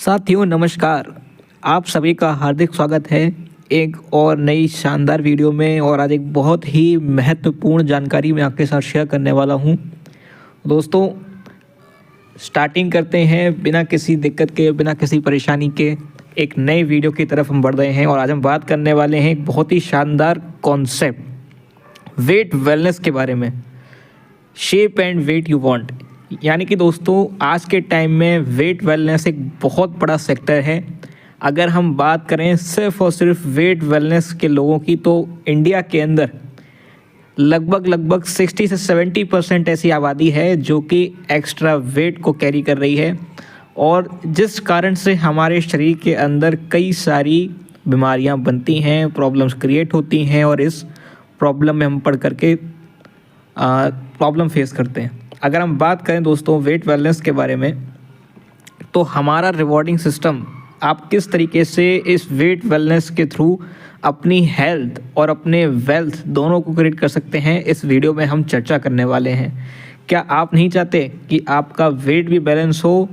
साथियों नमस्कार। आप सभी का हार्दिक स्वागत है एक और नई शानदार वीडियो में। और आज एक बहुत ही महत्वपूर्ण जानकारी मैं आपके साथ शेयर करने वाला हूं। दोस्तों स्टार्टिंग करते हैं बिना किसी दिक्कत के, बिना किसी परेशानी के एक नई वीडियो की तरफ हम बढ़ रहे हैं। और आज हम बात करने वाले हैं एक बहुत ही शानदार कॉन्सेप्ट वेट वेलनेस के बारे में। Shape and weight you want, यानी कि दोस्तों आज के टाइम में वेट वेलनेस एक बहुत बड़ा सेक्टर है। अगर हम बात करें सिर्फ और सिर्फ वेट वेलनेस के लोगों की, तो इंडिया के अंदर लगभग 60 से 70% ऐसी आबादी है जो कि एक्स्ट्रा वेट को कैरी कर रही है, और जिस कारण से हमारे शरीर के अंदर कई सारी बीमारियां बनती हैं, प्रॉब्लम्स क्रिएट होती हैं, और इस प्रॉब्लम में हम पढ़ करके प्रॉब्लम फेस करते हैं। अगर हम बात करें दोस्तों वेट वेलनेस के बारे में, तो हमारा रिवॉर्डिंग सिस्टम आप किस तरीके से इस वेट वेलनेस के थ्रू अपनी हेल्थ और अपने वेल्थ दोनों को क्रिएट कर सकते हैं, इस वीडियो में हम चर्चा करने वाले हैं। क्या आप नहीं चाहते कि आपका वेट भी बैलेंस हो,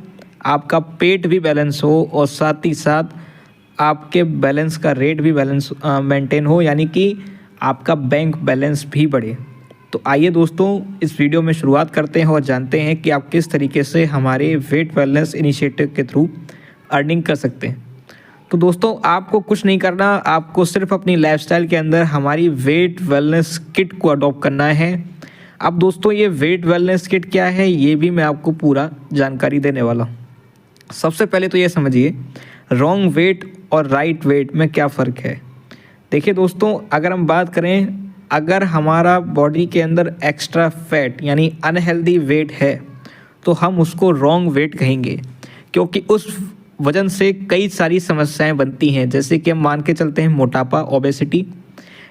आपका पेट भी बैलेंस हो, और साथ ही साथ आपके बैलेंस का रेट भी बैलेंस मेंटेन हो, यानी कि आपका बैंक बैलेंस भी बढ़े? तो आइए दोस्तों इस वीडियो में शुरुआत करते हैं और जानते हैं कि आप किस तरीके से हमारे वेट वेलनेस इनिशिएटिव के थ्रू अर्निंग कर सकते हैं। तो दोस्तों आपको कुछ नहीं करना, आपको सिर्फ अपनी लाइफस्टाइल के अंदर हमारी वेट वेलनेस किट को अडॉप्ट करना है। अब दोस्तों ये वेट वेलनेस किट क्या है, ये भी मैं आपको पूरा जानकारी देने वाला हूँ। सबसे पहले तो ये समझिए रॉन्ग वेट और राइट वेट में क्या फ़र्क है। देखिए दोस्तों, अगर हम बात करें, अगर हमारा बॉडी के अंदर एक्स्ट्रा फैट यानी अनहेल्दी वेट है, तो हम उसको रॉन्ग वेट कहेंगे, क्योंकि उस वजन से कई सारी समस्याएं बनती हैं। जैसे कि हम मान के चलते हैं मोटापा, ओबेसिटी।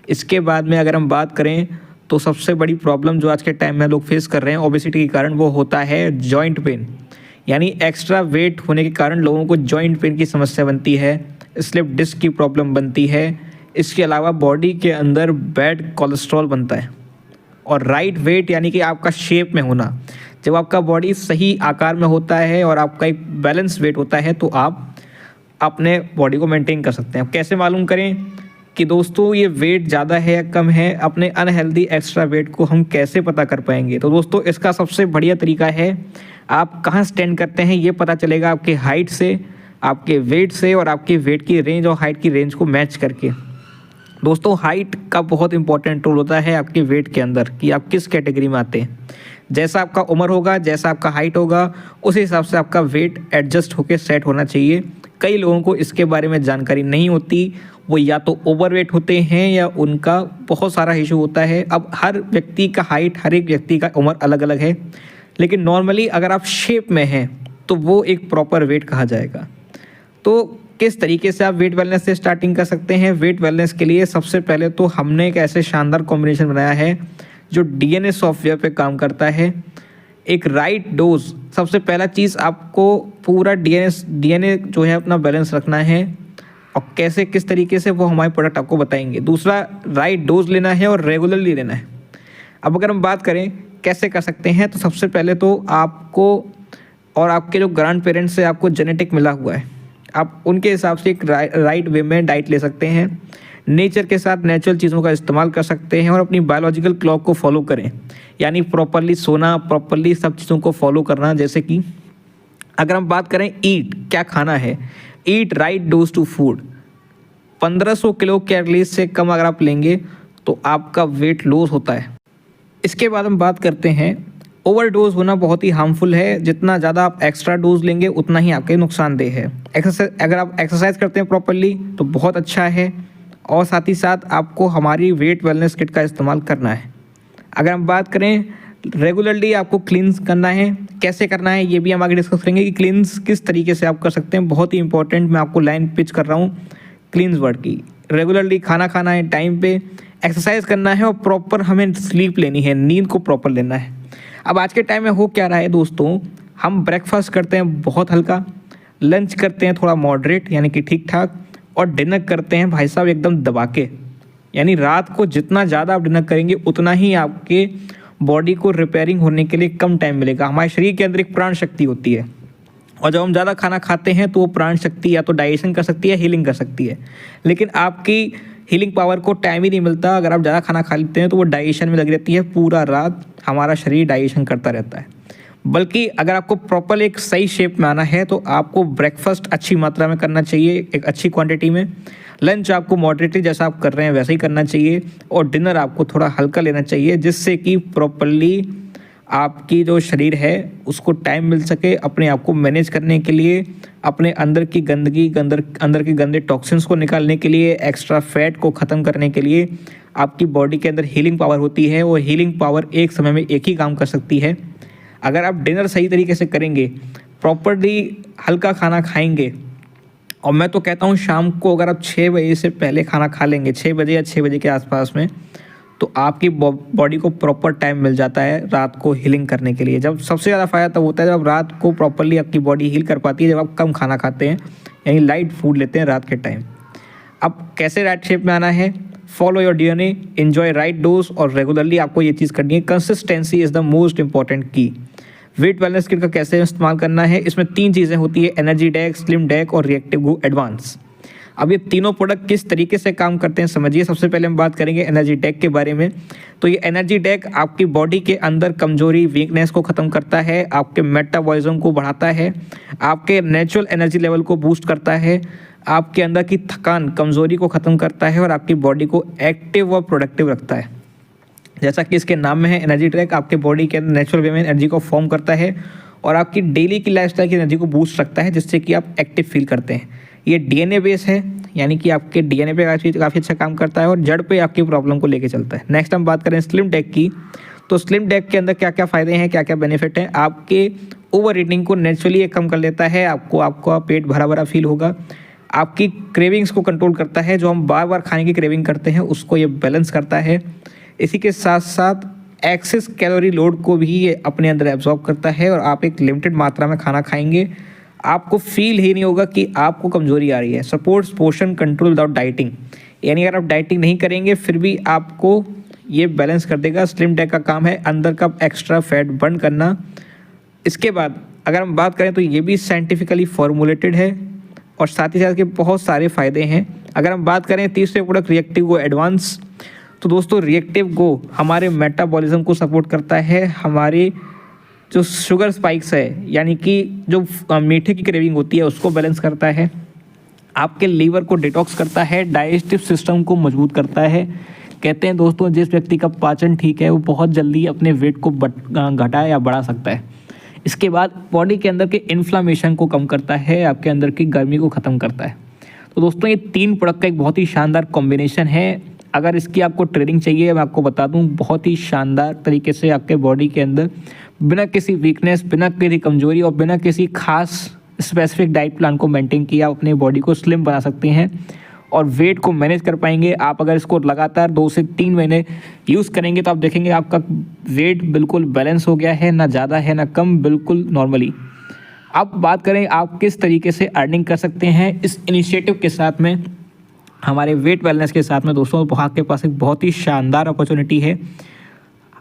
इसके बाद में अगर हम बात करें तो सबसे बड़ी प्रॉब्लम जो आज के टाइम में लोग फेस कर रहे हैं ओबेसिटी के कारण, वो होता है जॉइंट पेन। यानी एक्स्ट्रा वेट होने के कारण लोगों को जॉइंट पेन की समस्या बनती है, स्लिप डिस्क की प्रॉब्लम बनती है। इसके अलावा बॉडी के अंदर बैड कोलेस्ट्रॉल बनता है। और राइट वेट यानी कि आपका शेप में होना, जब आपका बॉडी सही आकार में होता है और आपका एक बैलेंस वेट होता है, तो आप अपने बॉडी को मेंटेन कर सकते हैं। कैसे मालूम करें कि दोस्तों ये वेट ज़्यादा है या कम है, अपने अनहेल्दी एक्स्ट्रा वेट को हम कैसे पता कर पाएंगे? तो दोस्तों इसका सबसे बढ़िया तरीका है, आप कहाँ स्टैंड करते हैं ये पता चलेगा आपके हाइट से, आपके वेट से, और आपके वेट की रेंज और हाइट की रेंज को मैच करके। दोस्तों हाइट का बहुत इंपॉर्टेंट रोल होता है आपके वेट के अंदर, कि आप किस कैटेगरी में आते हैं। जैसा आपका उम्र होगा, जैसा आपका हाइट होगा, उस हिसाब से आपका वेट एडजस्ट होकर सेट होना चाहिए। कई लोगों को इसके बारे में जानकारी नहीं होती, वो या तो ओवरवेट होते हैं या उनका बहुत सारा इशू होता है। अब हर व्यक्ति का हाइट, हर एक व्यक्ति का उम्र अलग अलग है, लेकिन नॉर्मली अगर आप शेप में हैं तो वो एक प्रॉपर वेट कहा जाएगा। तो किस तरीके से आप वेट वेलनेस से स्टार्टिंग कर सकते हैं? वेट वेलनेस के लिए सबसे पहले तो हमने एक ऐसे शानदार कॉम्बिनेशन बनाया है जो डीएनए सॉफ्टवेयर पे काम करता है। एक राइट डोज, सबसे पहला चीज़ आपको पूरा डीएनए जो है अपना बैलेंस रखना है, और कैसे किस तरीके से वो हमारे प्रोडक्ट आपको बताएंगे। दूसरा राइट डोज लेना है और रेगुलरली लेना है। अब अगर हम बात करें कैसे कर सकते हैं, तो सबसे पहले तो आपको और आपके जो ग्रैंड पेरेंट्स से आपको जेनेटिक मिला हुआ है, आप उनके हिसाब से एक राइट वे में डाइट ले सकते हैं। नेचर के साथ नेचुरल चीज़ों का इस्तेमाल कर सकते हैं, और अपनी बायोलॉजिकल क्लॉक को फॉलो करें, यानी प्रॉपरली सोना, प्रॉपरली सब चीज़ों को फॉलो करना। जैसे कि अगर हम बात करें ईट, क्या खाना है, eat right dose to food. 1500 kilo calories से कम अगर आप लेंगे तो आपका वेट लॉस होता है। इसके बाद हम बात करते हैं ओवरडोज होना बहुत ही हार्मफुल है। जितना ज़्यादा आप एक्स्ट्रा डोज लेंगे उतना ही आपके नुकसानदेह है। अगर आप एक्सरसाइज करते हैं प्रॉपरली तो बहुत अच्छा है, और साथ ही साथ आपको हमारी वेट वेलनेस किट का इस्तेमाल करना है। अगर हम बात करें रेगुलरली आपको क्लींस करना है, कैसे करना है ये भी हम आगे डिस्कस करेंगे कि क्लींस किस तरीके से आप कर सकते हैं। बहुत ही इंपॉर्टेंट, मैं आपको लाइन पिच कर रहा हूँ क्लींस वर्ड की। रेगुलरली खाना खाना है टाइम पे, एक्सरसाइज करना है, और प्रॉपर हमें स्लीप लेनी है, नींद को प्रॉपर लेना है। अब आज के टाइम में हो क्या रहा है दोस्तों, हम ब्रेकफास्ट करते हैं बहुत हल्का, लंच करते हैं थोड़ा मॉडरेट यानी कि ठीक ठाक, और डिनर करते हैं भाई साहब एकदम दबा के। यानी रात को जितना ज़्यादा आप डिनर करेंगे उतना ही आपके बॉडी को रिपेयरिंग होने के लिए कम टाइम मिलेगा। हमारे शरीर के अंदर एक प्राण शक्ति होती है, और जब हम ज़्यादा खाना खाते हैं तो वो प्राण शक्ति या तो डाइजेशन कर सकती है, हीलिंग कर सकती है। लेकिन आपकी हीलिंग पावर को टाइम ही नहीं मिलता। अगर आप ज़्यादा खाना खा लेते हैं तो वो डाइजेशन में लगी रहती है, पूरा रात हमारा शरीर डाइजेशन करता रहता है। बल्कि अगर आपको प्रॉपर एक सही शेप में आना है तो आपको ब्रेकफास्ट अच्छी मात्रा में करना चाहिए, एक अच्छी क्वांटिटी में। लंच आपको मॉडरेटली जैसा आप कर रहे हैं वैसे ही करना चाहिए, और डिनर आपको थोड़ा हल्का लेना चाहिए, जिससे कि प्रॉपरली आपकी जो शरीर है उसको टाइम मिल सके अपने आप को मैनेज करने के लिए, अपने अंदर की गंदगी, अंदर के गंदे टॉक्सिन्स को निकालने के लिए, एक्स्ट्रा फैट को ख़त्म करने के लिए। आपकी बॉडी के अंदर हीलिंग पावर होती है, वो हीलिंग पावर एक समय में एक ही काम कर सकती है। अगर आप डिनर सही तरीके से करेंगे, प्रॉपरली हल्का खाना खाएंगे, और मैं तो कहता हूँ शाम को अगर आप 6 बजे से पहले खाना खा लेंगे, 6 बजे या 6 बजे के आसपास में, तो आपकी बॉडी को प्रॉपर टाइम मिल जाता है रात को हीलिंग करने के लिए। जब सबसे ज़्यादा फ़ायदा तब होता है जब रात को प्रॉपरली आपकी बॉडी हील कर पाती है, जब आप कम खाना खाते हैं यानी लाइट फूड लेते हैं रात के टाइम। अब कैसे राइट शेप में आना है? Follow your DNA, enjoy right dose, और रेगुलरली आपको ये चीज़ करनी है। Consistency is the most important की। वेट वेलनेस किट का कैसे इस्तेमाल करना है? इसमें 3 चीज़ें होती है, एनर्जी डेक, स्लिम डेक और रिएक्टिव गो एडवांस। अब ये तीनों प्रोडक्ट किस तरीके से काम करते हैं समझिए। सबसे पहले हम बात करेंगे एनर्जी डेक के बारे में। तो ये एनर्जी डेक आपकी बॉडी के अंदर कमजोरी, वीकनेस को ख़त्म करता है, आपके मेटाबॉलिज्म को बढ़ाता है, आपके नेचुरल एनर्जी लेवल को बूस्ट करता है, आपके अंदर की थकान, कमजोरी को ख़त्म करता है, और आपकी बॉडी को एक्टिव और प्रोडक्टिव रखता है। जैसा कि इसके नाम में है, एनर्जी ड्रिंक आपके बॉडी के अंदर नेचुरल वे में एनर्जी को फॉर्म करता है और आपकी डेली की लाइफस्टाइल की एनर्जी को बूस्ट रखता है, जिससे कि आप एक्टिव फील करते हैं। ये DNA बेस है, यानी कि आपके DNA पे काफ़ी अच्छा काम करता है और जड़ पे आपकी प्रॉब्लम को लेके चलता है। नेक्स्ट हम बात करें स्लिम डेक की, तो स्लिम डेक के अंदर क्या क्या फ़ायदे हैं, क्या क्या बेनिफिट हैं। आपके ओवर ईटिंग को नेचुरली ये कम कर लेता है, आपका पेट भरा भरा फील होगा। आपकी क्रेविंग्स को कंट्रोल करता है, जो हम बार बार खाने की क्रेविंग करते हैं उसको ये बैलेंस करता है। इसी के साथ साथ एक्सेस कैलोरी लोड को भी ये अपने अंदर एब्जॉर्ब करता है, और आप एक लिमिटेड मात्रा में खाना खाएंगे, आपको फील ही नहीं होगा कि आपको कमजोरी आ रही है। Supports portion control without dieting, यानी अगर आप डाइटिंग नहीं करेंगे फिर भी आपको ये बैलेंस कर देगा। स्लिम डेक का काम है अंदर का एक्स्ट्रा फैट बर्न करना। इसके बाद अगर हम बात करें तो ये भी साइंटिफिकली फॉर्मुलेटेड है और साथ ही साथ के बहुत सारे फ़ायदे हैं। अगर हम बात करें तीसरे प्रोडक्ट रिएक्टिव गो एडवांस, तो दोस्तों रिएक्टिव गो हमारे मेटाबॉलिज्म को सपोर्ट करता है, हमारे जो शुगर स्पाइक्स है यानी कि जो मीठे की क्रेविंग होती है उसको बैलेंस करता है, आपके लीवर को डिटॉक्स करता है, डाइजेस्टिव सिस्टम को मजबूत करता है। कहते हैं दोस्तों जिस व्यक्ति का पाचन ठीक है वो बहुत जल्दी अपने वेट को घटा या बढ़ा सकता है। इसके बाद बॉडी के अंदर के इन्फ्लामेशन को कम करता है, आपके अंदर की गर्मी को ख़त्म करता है। तो दोस्तों ये 3 प्रोडक्ट का एक बहुत ही शानदार कॉम्बिनेशन है। अगर इसकी आपको ट्रेनिंग चाहिए मैं आपको बता दूं, बहुत ही शानदार तरीके से आपके बॉडी के अंदर बिना किसी वीकनेस, बिना किसी कमजोरी और बिना किसी खास स्पेसिफिक डाइट प्लान को मेंटेन किए आप अपने बॉडी को स्लिम बना सकते हैं और वेट को मैनेज कर पाएंगे। आप अगर इसको लगातार 2 से 3 महीने यूज़ करेंगे तो आप देखेंगे आपका वेट बिल्कुल बैलेंस हो गया है, ना ज़्यादा है ना कम, बिल्कुल नॉर्मली। अब बात करें आप किस तरीके से अर्निंग कर सकते हैं इस इनिशिएटिव के साथ में, हमारे वेट वेलनेस के साथ में। दोस्तों आपके पास एक बहुत ही शानदार अपॉर्चुनिटी है।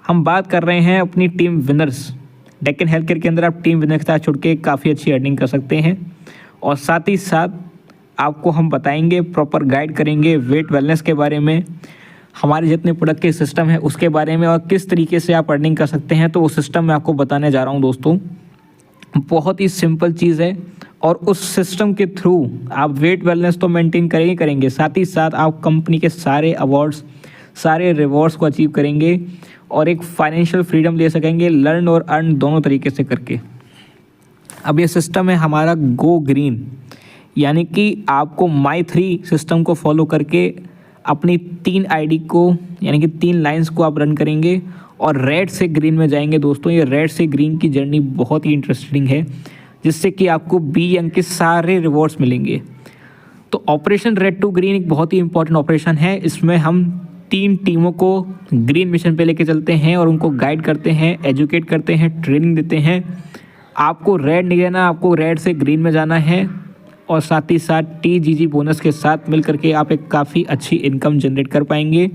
हम बात कर रहे हैं अपनी team winners Deccan health care के अंदर। आप टीम विनर के साथ जुड़ के काफ़ी अच्छी अर्निंग कर सकते हैं और साथ ही साथ आपको हम बताएंगे, प्रॉपर गाइड करेंगे वेट वेलनेस के बारे में, हमारे जितने प्रोडक्ट के सिस्टम है उसके बारे में और किस तरीके से आप अर्निंग कर सकते हैं। तो वो सिस्टम मैं आपको बताने जा रहा हूँ दोस्तों। बहुत ही सिंपल चीज़ है और उस सिस्टम के थ्रू आप वेट वेलनेस तो मेंटेन करेंगे, साथ ही साथ आप कंपनी के सारे अवार्ड्स, सारे रिवॉर्ड्स को अचीव करेंगे और एक फाइनेंशियल फ्रीडम ले सकेंगे, लर्न और अर्न दोनों तरीके से करके। अब ये सिस्टम है हमारा गो ग्रीन, यानी कि आपको My3 सिस्टम को फॉलो करके अपनी 3 आईडी को यानी कि 3 लाइंस को आप रन करेंगे और रेड से ग्रीन में जाएंगे। दोस्तों ये रेड से ग्रीन की जर्नी बहुत ही इंटरेस्टिंग है, जिससे कि आपको B अंक के सारे रिवॉर्ड्स मिलेंगे। तो ऑपरेशन रेड टू ग्रीन एक बहुत ही इंपॉर्टेंट ऑपरेशन है। इसमें हम 3 टीमों को ग्रीन मिशन पे लेके चलते हैं और उनको गाइड करते हैं, एजुकेट करते हैं, ट्रेनिंग देते हैं। आपको रेड नहीं रहना, आपको रेड से ग्रीन में जाना है और साथ ही साथ TGG बोनस के साथ मिल करके आप एक काफ़ी अच्छी इनकम जनरेट कर पाएंगे।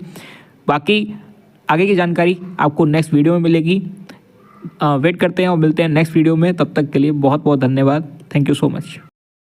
बाकी आगे की जानकारी आपको नेक्स्ट वीडियो में मिलेगी। वेट करते हैं और मिलते हैं नेक्स्ट वीडियो में। तब तक के लिए बहुत बहुत धन्यवाद। Thank you so much.